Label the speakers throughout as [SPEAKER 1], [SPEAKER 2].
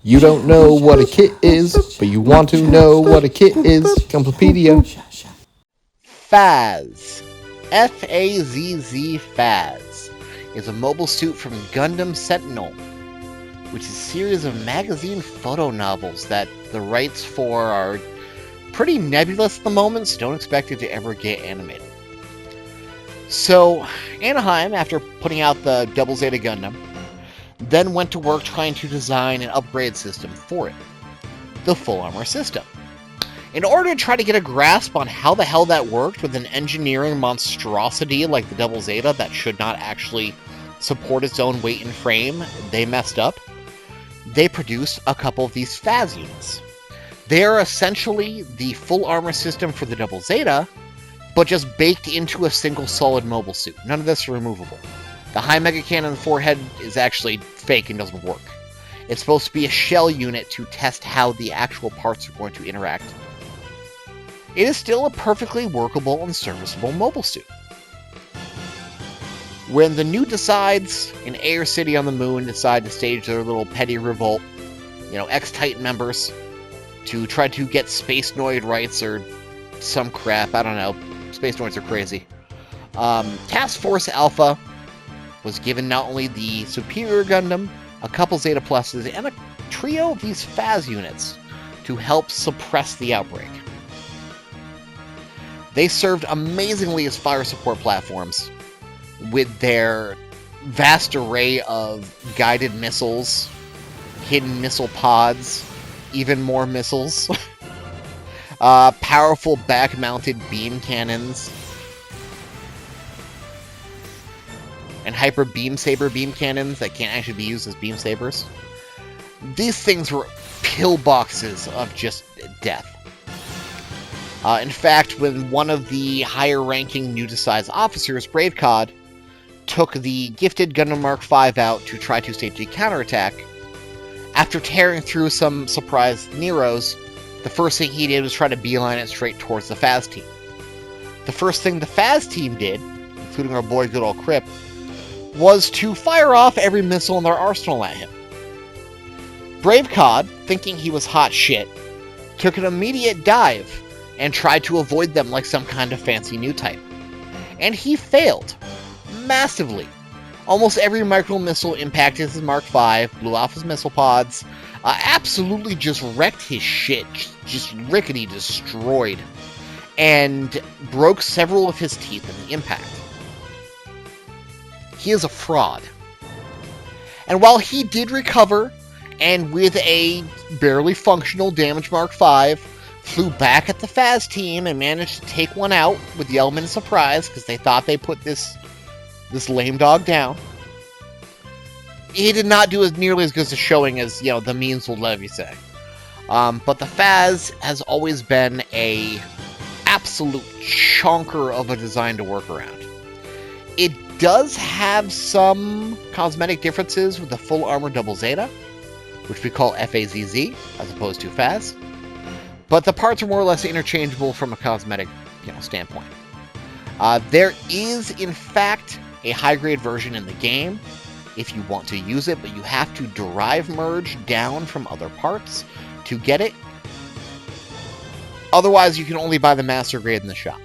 [SPEAKER 1] You don't know what a kit is, but you want to know what a kit is. Gunplapedia.
[SPEAKER 2] FAZZ. F-A-Z-Z FAZZ is a mobile suit from Gundam Sentinel, which is a series of magazine photo novels that the rights for are pretty nebulous at the moment, so don't expect it to ever get animated. So, Anaheim, after putting out the Double Zeta Gundam, then went to work trying to design an upgrade system for it, the full armor system. In order to try to get a grasp on how the hell that worked with an engineering monstrosity like the Double Zeta that should not actually support its own weight and frame, they messed up. They produced a couple of these FAZZ units. They are essentially the full armor system for the Double Zeta, but just baked into a single solid mobile suit. None of this is removable. The high mega cannon on the forehead is actually fake and doesn't work. It's supposed to be a shell unit to test how the actual parts are going to interact. It is still a perfectly workable and serviceable mobile suit. When the New decides, in Air City on the Moon decide to stage their little petty revolt, ex-Titan members, to try to get Space Noid rights or some crap, I don't know. Space Noids are crazy. Task Force Alpha was given not only the Superior Gundam, a couple Zeta Pluses, and a trio of these FAZZ units to help suppress the outbreak. They served amazingly as fire support platforms with their vast array of guided missiles, hidden missile pods, even more missiles, powerful back-mounted beam cannons, and hyper beam saber beam cannons that can't actually be used as beam sabers. These things were pillboxes of just death. In fact, when one of the higher-ranking New Decide's officers, Brave Cod, took the gifted Gundam Mark V out to try to stage a counterattack, after tearing through some surprised Neros, the first thing he did was try to beeline it straight towards the FAZZ team. The first thing the FAZZ team did, including our boy good old Crip, was to fire off every missile in their arsenal at him. Brave Cod, thinking he was hot shit, took an immediate dive and tried to avoid them like some kind of fancy new type. And he failed. Massively. Almost every micro-missile impacted his Mark V, blew off his missile pods, absolutely just wrecked his shit, just rickety destroyed, and broke several of his teeth in the impact. He is a fraud. And while he did recover, and with a barely functional damaged Mark V, flew back at the FAZZ team and managed to take one out with the element of surprise, because they thought they put this lame dog down, he did not do as nearly as good a showing as, the memes will let you say. But the FAZZ has always been a absolute chonker of a design to work around. It does have some cosmetic differences with the full armor Double Zeta, which we call FAZZ, as opposed to FAZZ. But the parts are more or less interchangeable from a cosmetic, standpoint. There is, in fact, a high-grade version in the game if you want to use it, but you have to derive merge down from other parts to get it. Otherwise, you can only buy the master grade in the shop.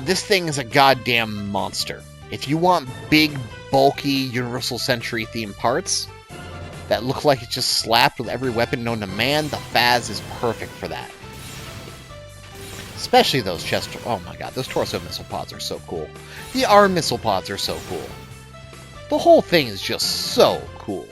[SPEAKER 2] This thing is a goddamn monster. If you want big, bulky, Universal Century themed parts that look like it's just slapped with every weapon known to man, the FAZZ is perfect for that. Especially those chest... Oh my god, those torso missile pods are so cool. The arm missile pods are so cool. The whole thing is just so cool.